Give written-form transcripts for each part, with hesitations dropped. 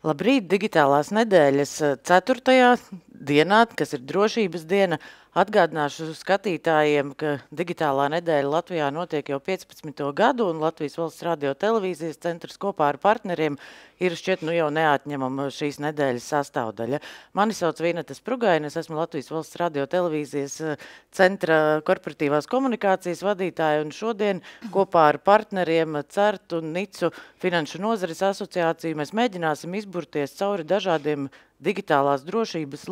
Labrīt, digitālās nedēļas 4. dienā, kas ir drošības diena. Atgādināšu skatītājiem, ka digitālā nedēļa Latvijā notiek jau 15. gadu, un Latvijas Valsts radio televīzijas centrs kopā ar partneriem ir šķiet jau neatņemama šīs nedēļas sastāvdaļa. Mani sauc Vīneta Sprugaina, es esmu Latvijas Valsts radio televīzijas centra korporatīvās komunikācijas vadītāja, un šodien kopā ar partneriem CERT un NICU Finanšu nozares asociāciju mēs mēģināsim izburties cauri dažādiem digitālās drošības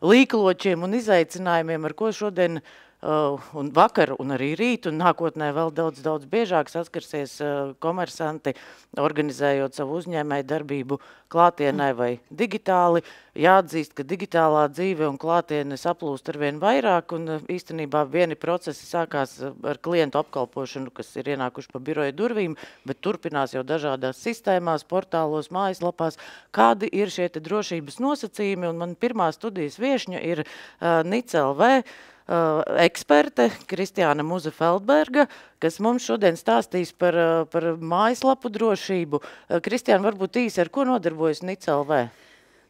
līkločiem un izaicinājumiem, ar ko šodien un vakar un arī rīt un nākotnē vēl daudz biežāk saskarsies komersanti, organizējot savu uzņēmēju darbību klātienē vai digitāli. Jāatzīst, ka digitālā dzīve un klātiene saplūst arvien vairāk, un īstenībā vieni procesi sākās ar klientu apkalpošanu, kas ir ienākuši pa biroja durvīm, bet turpinās jau dažādās sistēmās, portālos, mājaslapās. Kādi ir šie te drošības nosacījumi? Un man pirmā studijas viešņa ir NIC.LV eksperte Kristiāna Muze-Feldberga, kas mums šodien stāstīs par mājaslapu drošību. Kristiāna, varbūt īsi, ar ko nodarbojas NIC.LV?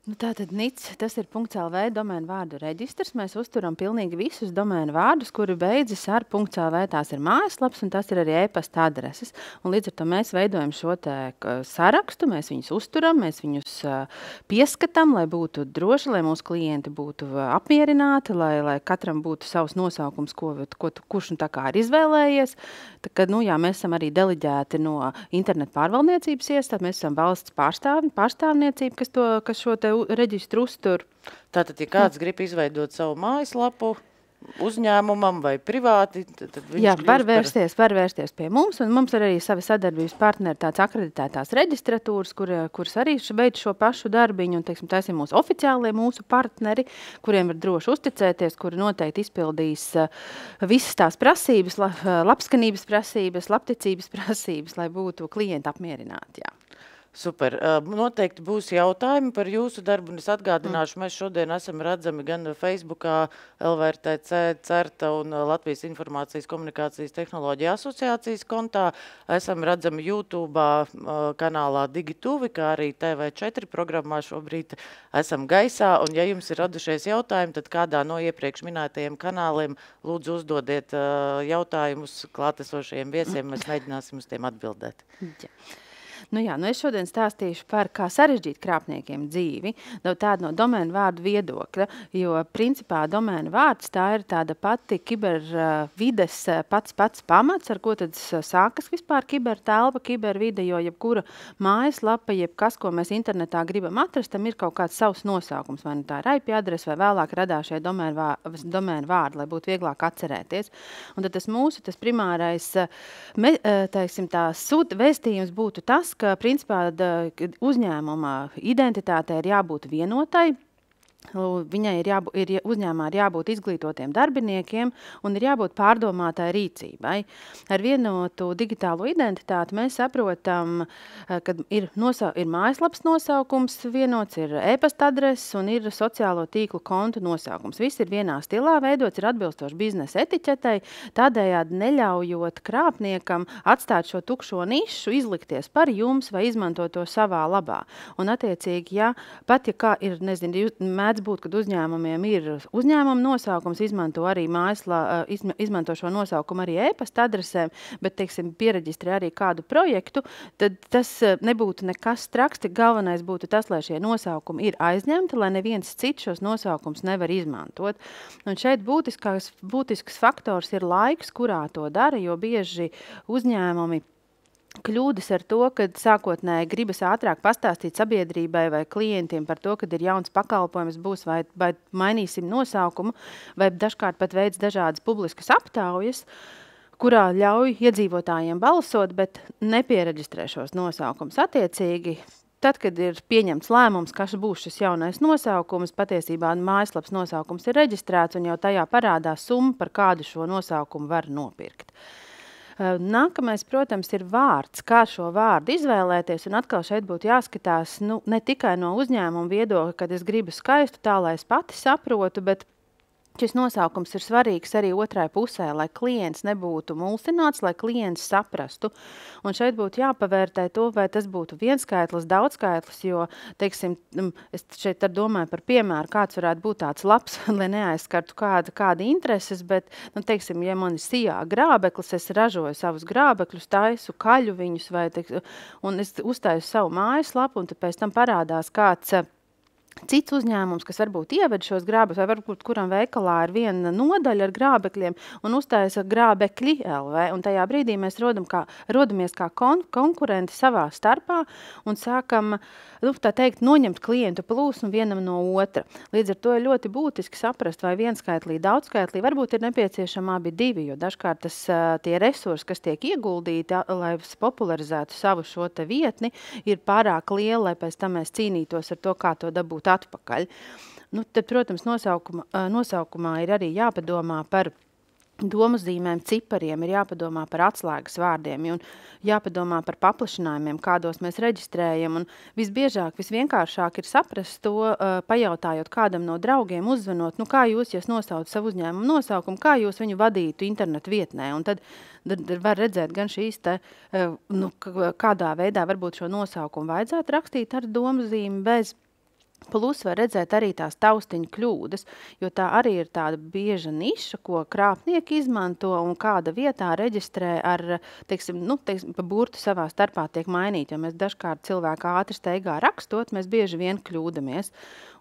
Tātad NIC, tas ir .lv domēnu vārdu reģistrs. Mēs uzturam pilnīgi visus domēnu vārdus, kuri beidzas ar .lv. Tās ir mājaslaps un tas ir arī e-pasta adreses. Un līdz ar to mēs veidojam šo te sarakstu, mēs viņus uzturam, mēs viņus pieskatām, lai būtu droši, lai mūsu klienti būtu apmierināti, lai katram būtu savs nosaukums, kurš un tā kā ir izvēlējies. Tā, kad, mēs esam arī deliģēti no internetu pārvaldniecības iestādes, mēs esam valsts pārstāvniecība, kas šo te reģistru uztur. Tātad, ja kāds grib izveidot savu mājaslapu uzņēmumam vai privāti, tad viņš var vērsties pie mums, un mums ir arī savi sadarbības partneri, tāds akreditētās reģistratūras, kuras arī beidz šo pašu darbiņu, un, teiksim, tas ir mūsu oficiālie mūsu partneri, kuriem var droši uzticēties, kuri noteikti izpildīs visas tās prasības, labskanības prasības, labticības prasības, lai būtu klienti apmierināti, jā. Super. Noteikti būs jautājumi par jūsu darbu, un es atgādināšu, mēs šodien esam redzami gan Facebookā, LVRTC, CERTA un Latvijas Informācijas komunikācijas tehnoloģija asociācijas kontā. Esam redzami YouTube'ā kanālā Digituvi, kā arī TV4 programmā šobrīd esam gaisā, un ja jums ir radušies jautājumi, tad kādā no iepriekš minētajiem kanāliem lūdzu uzdodiet jautājumus klātesošajiem viesiem, mēs mēģināsim uz tiem atbildēt. Es šodien stāstīšu par kā sarežģīt krāpniekiem dzīvi, tādu no domēnu vārdu viedokļa, jo principā domēnu vārds tā ir tāda pati kibervides pats pamats, ar ko tad sākas vispār kibertelpa, kibervide, jo jebkura mājaslapa, jebkas, ko mēs internetā gribam atrast, tam ir kaut kāds savs nosaukums, vai tā ir IP adrese, vai vēlāk radās šie domēnu vārdi, lai būtu vieglāk atcerēties. Un tad tas primārais, vēstījums būtu tas, ka principā uzņēmuma identitātei ir jābūt vienotai. Uzņēmumā ir jābūt izglītotiem darbiniekiem un ir jābūt pārdomātai rīcībai. Ar vienotu digitālo identitāti mēs saprotam, ka ir mājaslapas nosaukums vienots, ir e-pasta adreses un ir sociālo tīklu kontu nosaukums. Viss ir vienā stilā veidots, ir atbilstoši biznesa etiķetei, tādējādi neļaujot krāpniekam atstāt šo tukšo nišu, izlikties par jums vai izmantot to savā labā. Un attiecīgi, mēdz būt, kad uzņēmumiem ir uzņēmuma nosaukums, izmanto šo nosaukumu arī e-pasta adresēm, bet, teiksim, piereģistrē arī kādu projektu, tad tas nebūtu nekas traks, tik galvenais būtu tas, lai šie nosaukumi ir aizņemti, lai neviens cits šos nosaukums nevar izmantot. Un šeit būtisks faktors ir laiks, kurā to dara, jo bieži uzņēmumi kļūdas ar to, kad sākotnēji gribas ātrāk pastāstīt sabiedrībai vai klientiem par to, kad ir jauns pakalpojums būs vai mainīsim nosaukumu, vai dažkārt pat veids dažādas publiskas aptaujas, kurā ļauj iedzīvotājiem balsot, bet nepiereģistrē šos nosaukums. Attiecīgi, tad, kad ir pieņemts lēmums, kas būs šis jaunais nosaukums, patiesībā mājaslapas nosaukums ir reģistrēts un jau tajā parādās summa, par kādu šo nosaukumu var nopirkt. Nākamais, protams, ir vārds, kā šo vārdu izvēlēties, un atkal šeit būtu jāskatās ne tikai no uzņēmuma viedokļa, kad es gribu skaistu tā, lai es pati saprotu, bet Šis nosaukums ir svarīgs arī otrai pusē, lai klients nebūtu mulsināts, lai klients saprastu. Un šeit būtu jāpavērtē to, vai tas būtu vienskaitlis, daudzskaitlis, jo, teiksim, es šeit domāju par piemēru, kāds varētu būt tāds labs, lai neaizskartu kāda intereses, bet, teiksim, ja man ir sijā grābeklis, es ražoju savus grābekļus, taisu, kaļu viņus, un es uztaisu savu mājaslapu, un tad pēc tam parādās kāds cits uzņēmums, kas varbūt ieved šos grābekļus, vai varbūt kuram veikalā ir viena nodaļa ar grābekļiem un uztaisa grābekļi LV. Un tajā brīdī mēs rodamies kā konkurenti savā starpā un sākam, tā teikt, noņemt klientu plūsmu vienam no otra. Līdz ar to ir ļoti būtiski saprast, vai vienskaitlī, daudzskaitlī varbūt ir nepieciešama abi divi, jo dažkārt tie resursi, kas tiek ieguldīti, lai popularizētu savu šo te vietni, ir pārāk lieli, lai pēc tam mēs cīnītos ar to, kā to dabūt atpakaļ. Tad, protams, nosaukumā ir arī jāpadomā par domuzīmēm, cipariem, ir jāpadomā par atslēgas vārdiem un jāpadomā par paplašinājumiem, kādos mēs reģistrējam. Un visbiežāk, visvienkāršāk ir saprast to, pajautājot kādam no draugiem, uzzvanot, kā jūs, ja nosaucat savu uzņēmumu nosaukumu, kā jūs viņu vadītu internetu vietnē. Un tad var redzēt gan šīs kādā veidā varbūt šo nosaukumu vajadzētu rakstīt ar domuzīmi bez. Plus var redzēt arī tās taustiņu kļūdas, jo tā arī ir tāda bieža niša, ko krāpnieki izmanto un kāda vietā reģistrē ar, pa burtu savā starpā tiek mainīt, jo mēs dažkārt cilvēku ātri steigā rakstot, mēs bieži vien kļūdamies.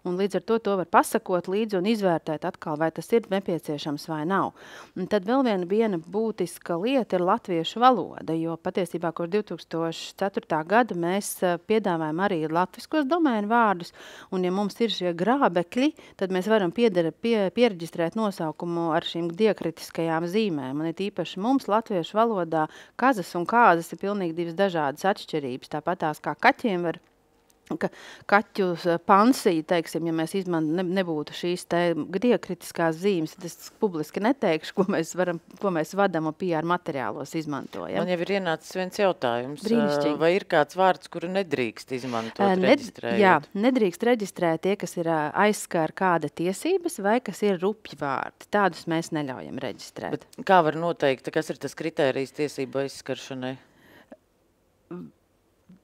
Un līdz ar to var pasakot līdzi un izvērtēt atkal, vai tas ir nepieciešams vai nav. Un tad vēl viena būtiska lieta ir latviešu valoda, jo patiesībā, kopš 2004. gada mēs piedāvājam arī latviskos domēnu vārdus, un ja mums ir šie grābekļi, tad mēs varam piereģistrēt nosaukumu ar šīm diakritiskajām zīmēm. Un īpaši mums latviešu valodā kazas un kāzas ir pilnīgi divas dažādas atšķirības. Tāpat tās kā kaķiem var kaķu pansiju, teiksim, ja mēs nebūtu šīs diakritiskās zīmes, tad es publiski neteikšu, ko mēs vadam un PR materiālos izmantojam. Man jau ir ienācis viens jautājums. Vai ir kāds vārds, kuru nedrīkst izmantot reģistrējot? Jā, nedrīkst reģistrēt tie, kas ir aizskar kāda tiesības vai kas ir rupji vārdi. Tādus mēs neļaujam reģistrēt. Bet kā var noteikt, kas ir tas kritērijs tiesību aizskaršanai?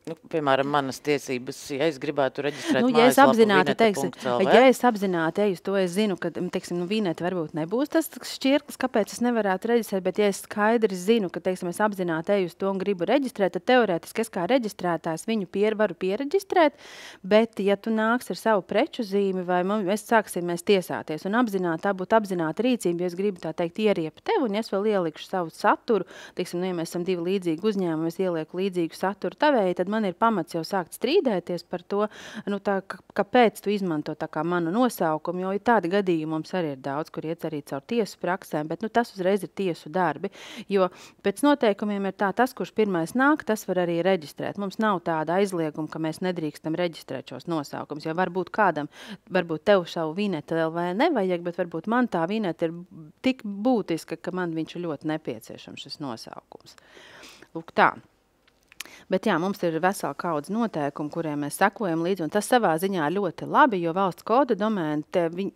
Piemēram, manas tiesības, ja es gribētu reģistrēt mājaslapu vinete.lv. Ja es apzināti eju uz to, es zinu, ka, vinete varbūt nebūs tas šķirklis, kāpēc es nevarētu reģistrēt, bet ja es skaidri zinu, ka, es apzināti eju uz to un gribu reģistrēt, tad teorētiski es kā reģistrētājs viņu varu piereģistrēt, bet ja tu nāks ar savu preču zīmi vai mēs sāksimies tiesāties un tā būtu apzināta rīcība, ja es gribu tā teikt ieriept tev un es vēl ielikšu savu saturu, ja mēs esam divi līdzīgi uzņēmumi, es ielieku līdzīgu saturu tavēji, tad man ir pamats jau sākt strīdēties par to, kāpēc tu izmanto tā kā manu nosaukumu, jo ir tādi gadījumi mums arī ir daudz, kur iet arī caur tiesu praksēm, bet tas uzreiz ir tiesu darbi, jo pēc noteikumiem ir tas, kurš pirmais nāk, tas var arī reģistrēt. Mums nav tāda aizlieguma, ka mēs nedrīkstam reģistrēt šos nosaukums, jo varbūt kādam, varbūt tev savu vinete.lv nevajag, bet varbūt man tā vinete ir tik būtiska, ka man viņš ir ļoti nepieciešams šis nosaukums. Lūk tā. Bet jā, mums ir vesela kaudze noteikumu, kuriem mēs sekojam līdzi, un tas savā ziņā ļoti labi, jo valsts koda domēna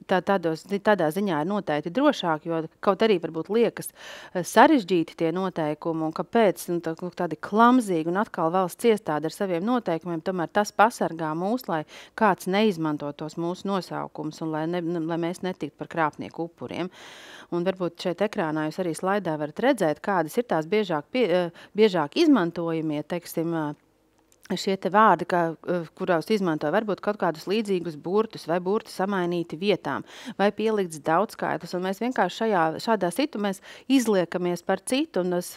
tādā ziņā ir noteikti drošāk, jo kaut arī varbūt liekas sarežģīti tie noteikumi, un kāpēc tādi klamzīgi un atkal valsts iestāde ar saviem noteikumiem, tomēr tas pasargā mūs, lai kāds neizmanto tos mūsu nosaukumus un lai mēs netiktu par krāpnieku upuriem. Un varbūt šeit ekrānā jūs arī slaidā varat redzēt, kādas ir tās biežāk izmantojamie, šie te vārdi, kurās izmanto varbūt kaut kādus līdzīgus burtus vai burti samainīti vietām vai pielikts daudzskaitlis. Un mēs vienkārši šādā mēs izliekamies par citu un tas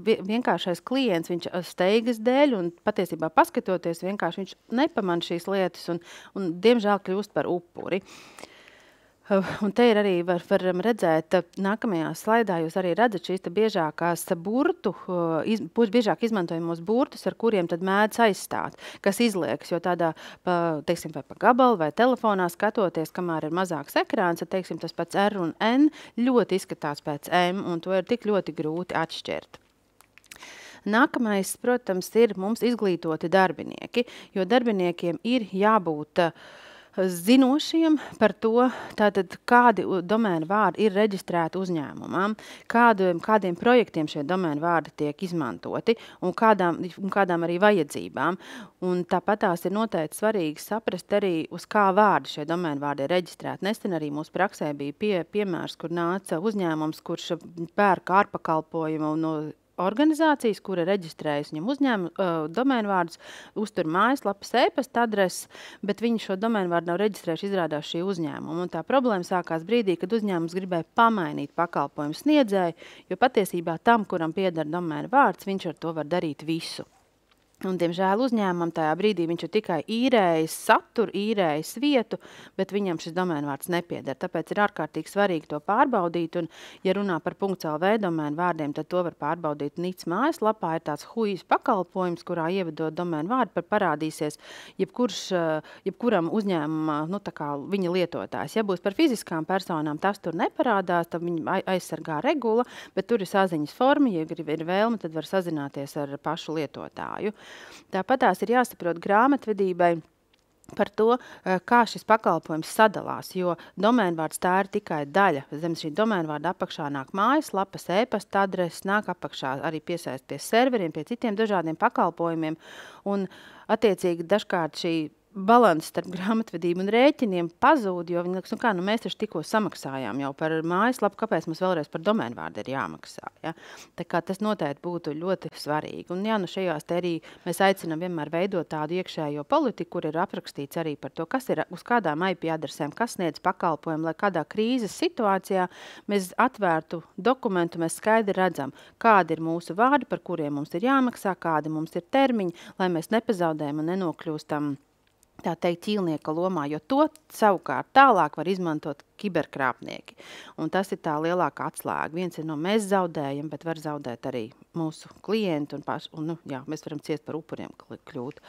vienkāršais klients, viņš steigas dēļ un patiesībā paskatoties, vienkārši viņš nepaman šīs lietas un diemžēl kļūst par upuri. Un te ir arī varam redzēt, nākamajā slaidā jūs arī redzat šīs biežākās biežāk izmantojamos burtus, ar kuriem tad mēdz aizstāt, kas izliekas, jo tādā, vai pa gabalu vai telefonā skatoties, kamēr ir mazāks ekrāns, tad, tas pats R un N ļoti izskatās pēc M, un to ir tik ļoti grūti atšķirt. Nākamais, protams, ir mums izglītoti darbinieki, jo darbiniekiem ir jābūt zinošiem par to, tātad, kādi domēnu vārdi ir reģistrēti uzņēmumā, kādiem projektiem šie domēnu vārdi tiek izmantoti un kādām arī vajadzībām. Un tāpat tās ir noteikti svarīgi saprast arī, uz kā vārdi šie domēnu vārdi ir reģistrēti. Nesen arī mūsu praksē bija piemērs, kur nāca uzņēmums, kurš pērk ārpakalpojumu no organizācijas, kura reģistrējas viņam uzņēmumu domēnu vārdus, uztur mājaslapas, e-pasta adreses, bet viņi šo domēnu vārdu nav reģistrējuši, izrādās šī uzņēmuma. Un tā problēma sākās brīdī, kad uzņēmums gribēja pamainīt pakalpojumu sniedzēju, jo patiesībā tam, kuram pieder domēnu vārds, viņš ar to var darīt visu. Un, diemžēl, uzņēmumam tajā brīdī viņš ir tikai īrējis saturu, īrējis vietu, bet viņam šis domēnu vārds nepieder. Tāpēc ir ārkārtīgi svarīgi to pārbaudīt. Un, ja runā par .lv domēnu vārdiem, tad to var pārbaudīt NIC mājaslapā. Ir tāds HUIS pakalpojums, kurā ievedot domēnu vārdu, parādīsies jebkuram uzņēmumā, viņa lietotājs. Ja būs par fiziskām personām, tas tur neparādās, tad viņi aizsargā regula, bet tur ir saziņas forma, ja ir vēlme, tad var sazināties ar pašu lietotāju. Tāpat tās ir jāsaprot grāmatvedībai par to, kā šis pakalpojums sadalās, jo domēnvārds tā ir tikai daļa. Zem šī domēnvārda apakšā nāk mājaslapas, e-pasta adreses, nāk apakšā arī piesaist pie serveriem, pie citiem dažādiem pakalpojumiem, un attiecīgi dažkārt šī balanss starp grāmatvedību un rēķiniem pazūd, jo viņi liekas, mēs taču tikko samaksājām jau par mājaslapu, kāpēc mums vēlreiz par domēnvārdu ir jāmaksā. Ja? Tā kā tas noteikti būtu ļoti svarīgi. Un šajās te arī mēs aicinām vienmēr veidot tādu iekšējo politiku, kur ir aprakstīts arī par to, kas ir uz kādām IP adresēm, kas sniedz pakalpojumu, lai kādā krīzes situācijā mēs atvērtu dokumentu, mēs skaidri redzam, kādi ir mūsu vārdi, par kuriem mums ir jāmaksā, kādi mums ir termiņi, lai mēs nepazaudējam un nenokļūstam tā teikt, ķīlnieka lomā, jo to savukārt tālāk var izmantot kiberkrāpnieki. Un tas ir tā lielākā atslēga. Viens ir mēs zaudējam, bet var zaudēt arī mūsu klienti un mēs varam ciest par upuriem kļūt.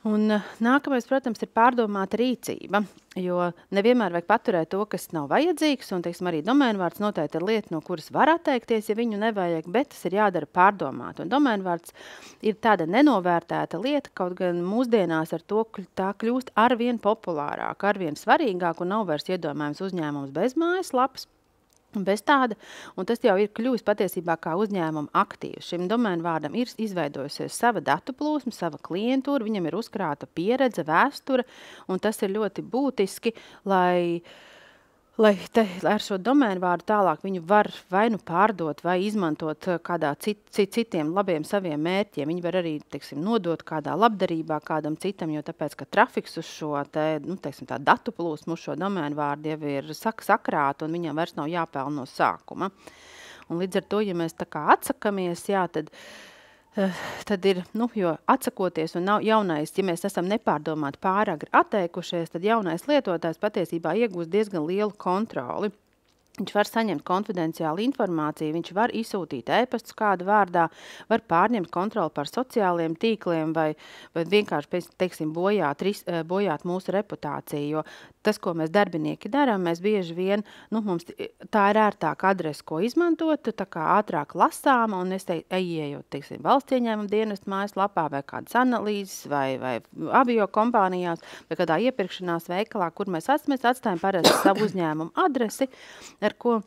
Un nākamais, protams, ir pārdomāta rīcība, jo nevienmēr vajag paturēt to, kas nav vajadzīgs, un, arī domēnvārds noteikti ir lieta, no kuras var atteikties, ja viņu nevajag, bet tas ir jādara pārdomāt. Un domēnvārds ir tāda nenovērtēta lieta, kaut gan mūsdienās ar to tā kļūst arvien populārāk, arvien svarīgāk, un nav vairs iedomājams uzņēmums bez mājaslapas. Bez tāda, un tas jau ir kļuvis patiesībā kā uzņēmuma aktīvs. Šim domēnu vārdam ir izveidojusies sava datu plūsma, sava klientūra, viņam ir uzkrāta pieredze, vēsture, un tas ir ļoti būtiski, lai ar šo domēnu vārdu tālāk viņu var vai nu pārdot, vai izmantot kādā citiem labiem saviem mērķiem. Viņi var arī, nodot kādā labdarībā kādam citam, jo tāpēc, ka trafiks uz šo tā datu plūsmu uz šo domēnu vārdu jau ir sakrāta, un viņam vairs nav jāpelna no sākuma. Un līdz ar to, ja mēs tā kā atsakamies, tad ir, jo atsakoties un jaunais, ja mēs esam nepārdomāti pāragri atteikušies, tad jaunais lietotājs patiesībā iegūst diezgan lielu kontroli. Viņš var saņemt konfidenciālu informāciju, viņš var izsūtīt e-pastus kādu vārdā, var pārņemt kontroli par sociāliem tīkliem vai vienkārši, bojāt mūsu reputāciju, jo tas, ko mēs darbinieki darām, mēs bieži vien, mums tā ir ērtāka adrese, ko izmantot, tā kā ātrāk lasām, un es ejot, valsts ieņēmuma dienesta mājaslapā vai kādas analīzes vai avio kompānijās vai kādā iepirkšanās veikalā, kur mēs atstājam parasti savu uzņēmumu adresi, ar ko,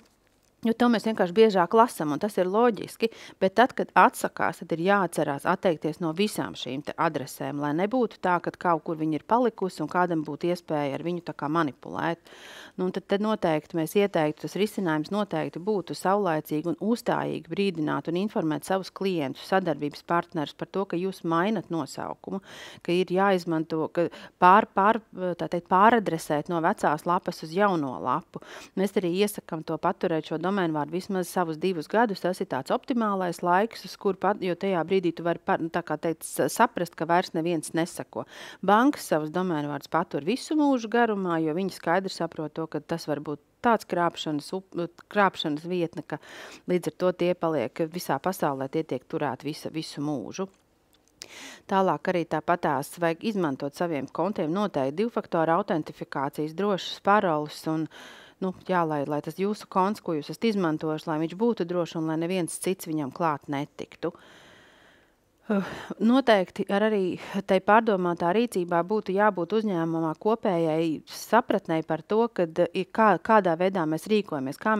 jo to mēs vienkārši biežāk lasam, un tas ir loģiski, bet tad, kad atsakās, tad ir jāatcerās atteikties no visām šīm adresēm, lai nebūtu tā, ka kaut kur viņi ir palikusi un kādam būtu iespēja ar viņu tā kā manipulēt. Tad noteikti mēs ieteiktu, tas risinājums noteikti būtu saulaicīgi un uzstājīgi brīdināt un informēt savus klientus, sadarbības partnerus par to, ka jūs mainat nosaukumu, ka ir jāizmanto, ka pāradresēt no vecās lapas uz jauno lapu. Mēs arī iesakam to paturēt šo domēnvārdu vismaz savus 2 gadus. Tas ir tāds optimālais laiks, uz kur jo tajā brīdī tu vari saprast, ka vairs neviens nesako. Bankas savus domēnvārdus patur visu mūžu garumā, jo viņi skaidri saprot to, ka tas var būt tāds krāpšanas vietne, ka līdz ar to tie paliek visā pasaulē, tie tiek turēti visu mūžu. Tālāk arī tāpatās vajag izmantot saviem kontiem noteikti 2-faktora autentifikācijas, drošas paroles un lai tas jūsu konts, ko jūs esat izmantojuši, lai viņš būtu drošs un lai neviens cits viņam klāt netiktu. Noteikti arī tai pārdomātā rīcībā būtu jābūt uzņēmumā kopējai sapratnei par to, kādā veidā mēs rīkojamies, kā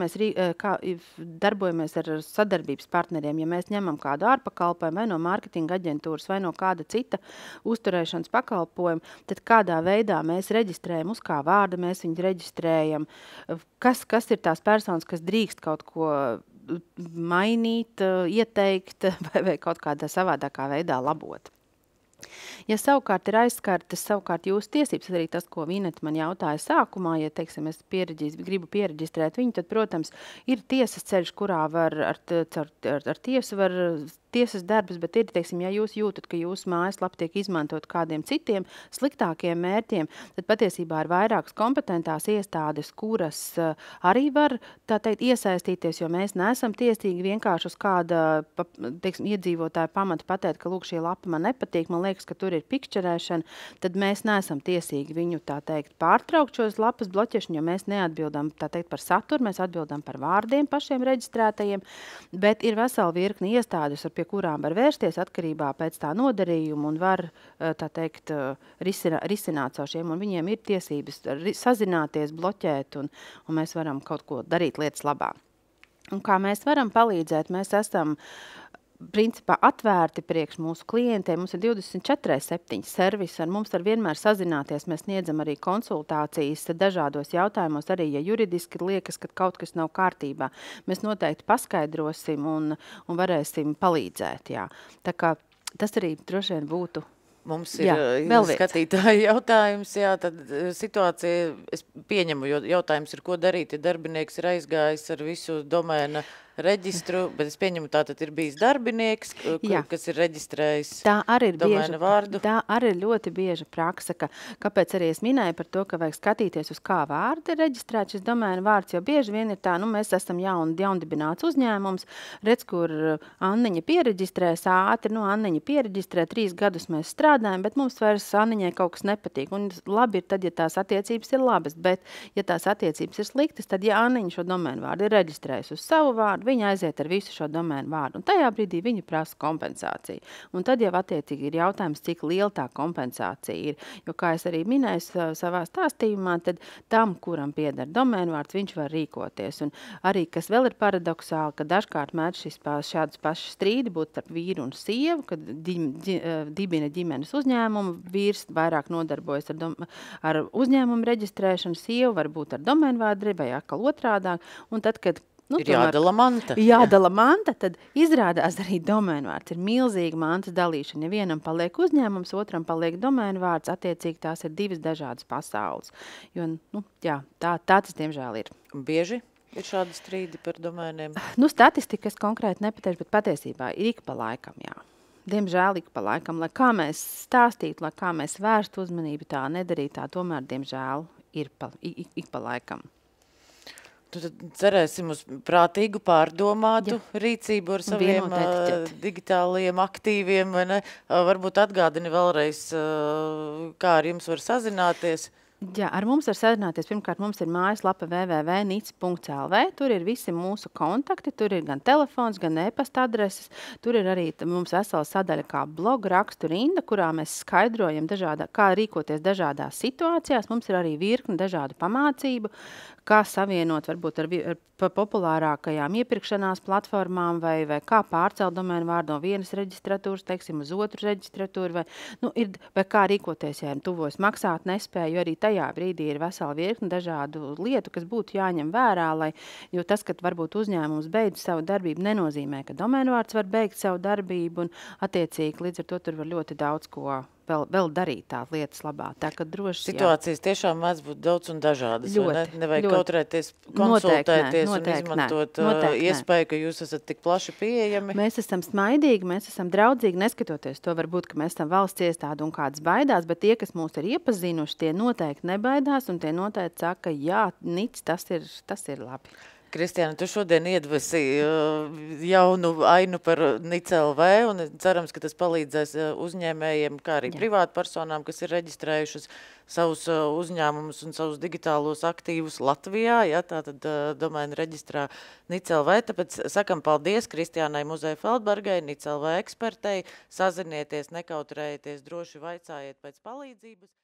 darbojamies ar sadarbības partneriem. Ja mēs ņemam kādu ārpakalpojumu vai no mārketinga aģentūras vai no kāda cita uzturēšanas pakalpojuma, tad kādā veidā mēs reģistrējam, uz kā vārda mēs viņu reģistrējam, kas ir tās personas, kas drīkst kaut ko mainīt, ieteikt vai kaut kādā savādākā veidā labot. Ja savukārt ir aizskartas jūsu tiesības, arī tas, ko Vineta man jautāja sākumā, ja, teiksim, es gribu piereģistrēt viņu, tad, protams, ir tiesas ceļš, kurā var ar tiesu var tiesas darbus, bet ir, teiksim, ja jūs jūtat, ka jūsu mājaslapa tiek izmantot kādiem citiem sliktākiem mērķiem, tad patiesībā ir vairākas kompetentās iestādes, kuras arī var, tā teikt, iesaistīties, jo mēs neesam tiesīgi vienkārši uz kāda, teiksim, iedzīvotāja pamata pateikt, ka, lūk, šī lapa man nepatīk, man liekas, ka tur ir pikšķerēšana, tad mēs neesam tiesīgi viņu, tā teikt, pārtraukt šos lapas bloķēšanu, jo mēs neatbildam, tā teikt, par saturu, mēs atbildam par vārdiem pašiem reģistrētajiem, bet ir vesela virkni iestādes, pie kurām var vērsties atkarībā pēc tā nodarījuma un var, tā teikt, risināt caur šiem, un viņiem ir tiesības sazināties, bloķēt, un mēs varam kaut ko darīt lietas labā. Un kā mēs varam palīdzēt, mēs esam principā atvērti priekš mūsu klientiem. Mums ir 24/7 servis, ar mums var vienmēr sazināties. Mēs sniedzam arī konsultācijas dažādos jautājumos, arī, ja juridiski liekas, ka kaut kas nav kārtībā. Mēs noteikti paskaidrosim un varēsim palīdzēt. Jā. Tā kā tas arī droši vien būtu. Mums ir skatītāji jautājums, tad situācija, es pieņemu, jo jautājums ir, ko darīt, ja darbinieks ir aizgājis ar visu domēna reģistru, bet es pieņemu, tātad ir bijis darbinieks, kas ir reģistrējis domēna vārdu. Tā arī ir ļoti bieža praksa, kāpēc arī es minēju par to, ka vajag skatīties, uz kā vārdu ir reģistrēt šis domēna vārds, jo bieži vien ir tā, mēs esam jaundibināts uzņēmums, redz, kur Anniņa piereģistrēs ātri, Anniņa piereģistrē, 3 gadus mēs strādājam, bet mums vairs Anniņai kaut kas nepatīk. Un labi ir tad, ja tās attiecības ir labas, bet ja tās attiecības ir sliktas, tad ja Anniņa šo domēnu vārdu ir reģistrējusi uz savu vārdu, viņa aiziet ar visu šo domēnu vārdu, un tajā brīdī viņa prasa kompensāciju. Un tad jau attiecīgi ir jautājums, cik liela tā kompensācija ir. Jo, kā es arī minēju savā stāstījumā, tad tam, kuram pieder domēnu vārds, viņš var rīkoties. Un arī, kas vēl ir paradoksāli, ka dažkārt mēdz šādas pašas strīdi būt starp vīru un sievu, kad dibina ģimenes uzņēmumu, vīrs vairāk nodarbojas ar uzņēmumu reģistrēšanu, sieva var būt ar domēnu vārdu vai atkal otrādāk, un tad, kad ir jādala manta. Jādala manta, tad izrādās arī domēnu vārds. Ir milzīga mantas dalīšana. Ja vienam paliek uzņēmums, otram paliek domēnu vārds, attiecīgi tās ir 2 dažādas pasaules. Jo, tā tas diemžēl ir. Bieži ir šādi strīdi par domēniem? Statistika es konkrēti nepateikšu, bet patiesībā ir ik pa laikam, jā. Diemžēl ik pa laikam, lai kā mēs stāstītu, lai kā mēs vērstu uzmanību, tā nedarīt, tā tomēr, diemžēl, ir ik pa laikam. Tad cerēsim uz prātīgu, pārdomātu rīcību ar saviem digitālajiem aktīviem, vai ne? Varbūt atgādini vēlreiz, kā ar jums var sazināties. Jā, ar mums var sazināties. Pirmkārt, mums ir mājaslapa www.nic.lv. Tur ir visi mūsu kontakti, tur ir gan telefons, gan e-pasta adreses. Tur ir arī mums vesela sadaļa kā bloga rakstu rinda, kurā mēs skaidrojam kā rīkoties dažādās situācijās. Mums ir arī virkni dažādu pamācību, kā savienot varbūt ar populārākajām iepirkšanās platformām vai kā pārcelt domēnu vārdu no vienas reģistratūras, teiksim, uz otru reģistratūru, vai kā rīkoties, ja tuvojas maksāt nespēju, jo arī tajā brīdī ir vesela virkni dažādu lietu, kas būtu jāņem vērā, jo tas, ka varbūt uzņēmums beidz savu darbību, nenozīmē, ka domēnu vārds var beigt savu darbību, un attiecīgi līdz ar to tur var ļoti daudz ko vēl darīt tā lietas labā. Tā, ka droši, situācijas tiešām mēdz būt daudz un dažādas. Nevajag kautrēties, konsultēties un izmantot iespēju, ka jūs esat tik plaši pieejami. Mēs esam smaidīgi, mēs esam draudzīgi, neskatoties to varbūt, ka mēs esam valsts iestāde un kāds baidās, bet tie, kas mūs ir iepazinuši, tie noteikti nebaidās un tie noteikti saka, jā, Nic, tas ir labi. Kristiāna, tu šodien iedvesi jaunu ainu par NIC.LV un cerams, ka tas palīdzēs uzņēmējiem, kā arī Jā. privātpersonām, kas ir reģistrējušas savus uzņēmumus un savus digitālos aktīvus Latvijā, ja, tātad domēna reģistrā NIC.LV, tāpēc sakam paldies Kristiānai Muzeja Feldbergai, NIC.LV ekspertei, sazinieties, nekautrējieties, droši vaicājiet pēc palīdzības.